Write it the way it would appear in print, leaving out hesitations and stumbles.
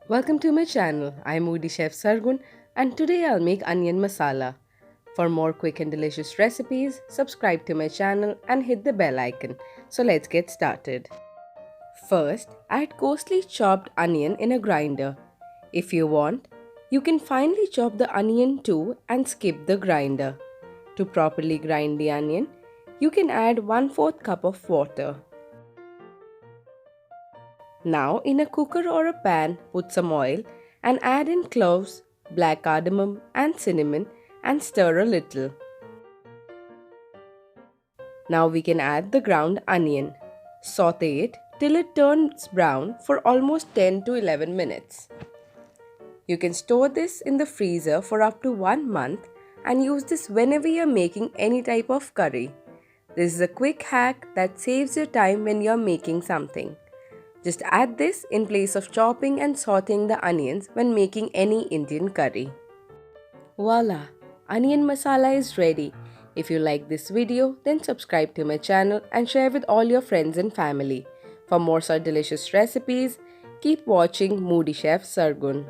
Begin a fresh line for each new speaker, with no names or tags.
Welcome to my channel. I'm Moody Chef Sargun and today I'll make onion masala. For more quick and delicious recipes, subscribe to my channel and hit the bell icon. So let's get started. First, add coarsely chopped onion in a grinder. If you want, you can finely chop the onion too and skip the grinder. To properly grind the onion, you can add 1/4 cup of water. Now in a cooker or a pan, put some oil and add in cloves, black cardamom and cinnamon and stir a little. Now we can add the ground onion. Saute it till it turns brown for almost 10 to 11 minutes. You can store this in the freezer for up to 1 month and use this whenever you're making any type of curry. This is a quick hack that saves your time when you're making something. Just add this in place of chopping and sauteing the onions when making any Indian curry. Voila! Onion masala is ready. If you like this video, then subscribe to my channel and share with all your friends and family. For more such delicious recipes, keep watching Moody Chef Sargun.